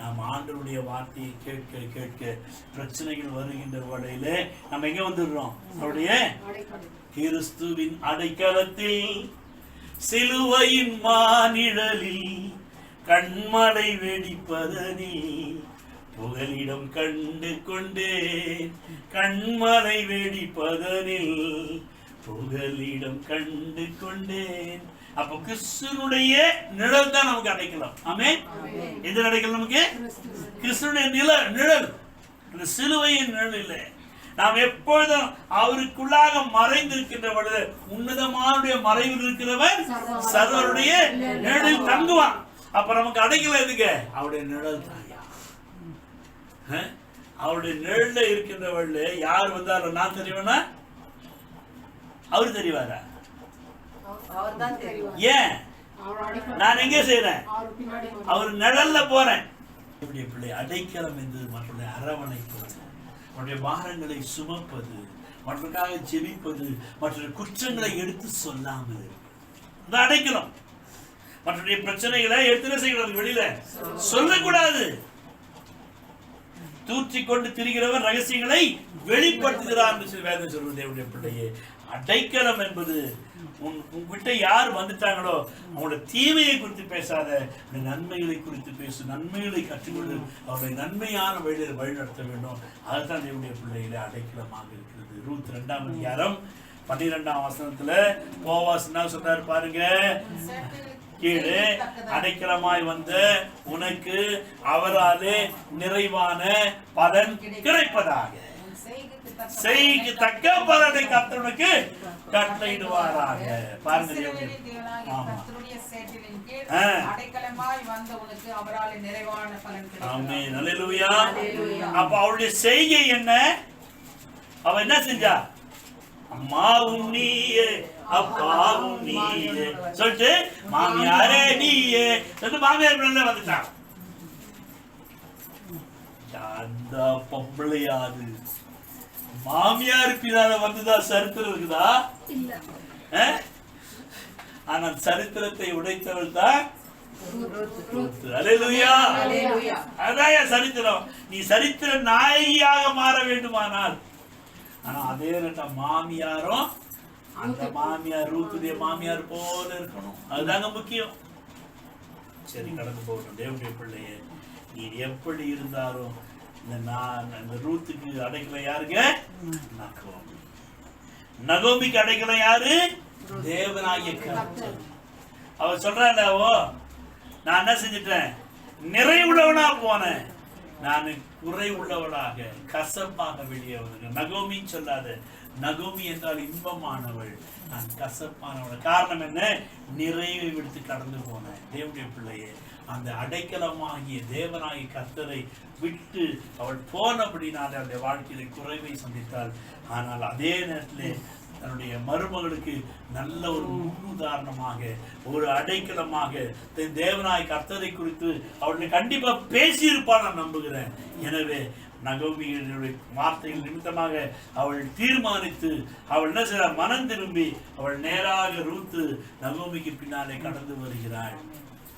நாம் ஆண்டவருடைய வார்த்தையை கேட்க கேட்க பிரச்சனைகள் வருகின்ற வேளையிலே நம்ம எங்க வந்துடுறோம்? அவருடைய கிறிஸ்துவின் அடைக்கலத்தில், சிலுவையின் மானிழலில், கண்மலை வெடிப்பதனில் புகலிடம் கண்டு கொண்டேன். கண்மலை வெடிப்பதனில் புகலிடம் கண்டு கொண்டேன். அப்ப கிறிஸ்துனுடைய நிழல் தான் நமக்கு அடைக்கலாம். ஆமென். எது அடைக்கலம் நமக்கு? கிறிஸ்துனுடைய நிழல், அந்த சிலுவையின் நிழல் இல்லை. நாம் எப்பொழுதும் அவருக்குள்ளாக மறைந்திருக்கின்ற பொழுது உன்னதமானுடைய மறைவில் இருக்கிறவன் சர்வருடைய நிழலில் தங்குவான். அப்ப நமக்கு அடைக்கல எதுங்க? அவருடைய நிழல் தாயா. அவருடைய நிழல்ல இருக்கின்றவள் யார் வந்தாலும் நான் தெரியுவேனா? அவரு தெரிவாரா? ஏன் நான் எங்க செய்யறேன்? அவர் நிழல்ல போறேன். பிள்ளை அடைக்கலம் என்பது மற்றவருடைய அரவணைப்பது, அவருடைய பாரங்களை சுமப்பது, மற்றவர்களுக்காக ஜெபிப்பது, மற்ற குற்றங்களை எடுத்து சொல்லாமல் அடைக்கலம். மற்றவருடைய பிரச்சனைகளை எடுத்து செய்யறது வெளியில சொல்லக்கூடாது. தூற்றி கொண்டு திரிகிறவர் ரகசியங்களை வெளிப்படுத்துகிறார் என்று வேதம் சொல்வது. தேவனுடைய பிள்ளையே, அடைக்கலம் என்பது உங்ககிட்ட யார் வந்துட்டாங்களோ அவங்களோட தீமையை குறித்து பேசாத, நன்மைகளை குறித்து பேசு. நன்மைகளை கற்றுக்கொண்டு அவருடைய நன்மையான வழியில் வழிநடத்த வேண்டும். அதுதான் தேவனுடைய பிள்ளைகளை அடைக்கலமாக இருக்கிறது. ரூத் 2ஆம் அதிகாரம் 12ஆம் வசனத்துல போவாஸ் என்ன சொல்றாரு பாருங்க. கீழே அடைக்கலமாய் வந்த உனக்கு அவராலே நிறைவான பலன் கிடைப்பதாக, செய்கைக்கு தக்க பலனை கர்த்தருக்கு கட்டளையிடுவாராக. பாருங்க, ஆமென், அல்லேலூயா. அப்ப அவருடைய செய்கை என்ன? அவ என்ன செஞ்சா? அம்மாவும் நீயே அப்பாவும் நீயே சொல்லிட்டு மாமியாரே நீயே சொல்லிட்டு மாமியார் வந்துட்டான். அந்த பொம்பளையாது மாமியாருக்கு வந்துதா? சரித்திரம் இருக்குதா? ஆனா சரித்திரத்தை உடைத்தவள் தான். அல்லேலூயா. அதான் சரித்திரம். நீ சரித்திர நாயகியாக மாற வேண்டுமானால், ஆனா அதே நேரம் மாமியாரும் அந்த மாமியார் ரூத்துடைய மாமியார் போல இருக்கணும். அதுதாங்க முக்கியம். சரி, கடந்து போகணும். தேவனுடைய பிள்ளையே, நீ எப்படி இருந்தாலும் இந்த ரூத்துக்கு அடைக்கலம் யாருங்க? நகோமி. நகோமிக்கு அடைக்கலம் யாரு? தேவனாகிய கர்த்தர். அவர் சொல்றாங்க, நான் என்ன செஞ்சிட்டேன்? நிறைவுள்ளவனா போனேன், நான் குறை உள்ளவளாக கசப்பாக வெளியே வருகிறேன். நகோமி சொல்லாத. நகோமி என்றால் இன்பமானவள், நான் கசப்பானவள். காரணம் என்ன? நிறைவை விடுத்து கடந்து போனேன். தேவனுடைய பிள்ளையே, அந்த அடைக்கலமாகிய தேவனாகிய கர்த்தரை விட்டு அவள் போனபடினாலே அவருடைய வாழ்க்கையில குறைவை சந்தித்தாள். ஆனால் அதே நேரத்திலே தன்னுடைய மருமகளுக்கு நல்ல ஒரு முன்னுதாரணமாக, ஒரு அடைக்கலமாக தேவனாய் கர்த்தரை குறித்து அவளுடைய கண்டிப்பா பேசியிருப்பாள் நான் நம்புகிறேன். எனவே நகோமியுடைய வார்த்தைகள் நிமித்தமாக அவள் தீர்மானித்து அவள் என்ன செய்ய மனம் திரும்பி அவள் நேராக ரூத்து நகோமிக்கு பின்னாலே கடந்து வருகிறாள்.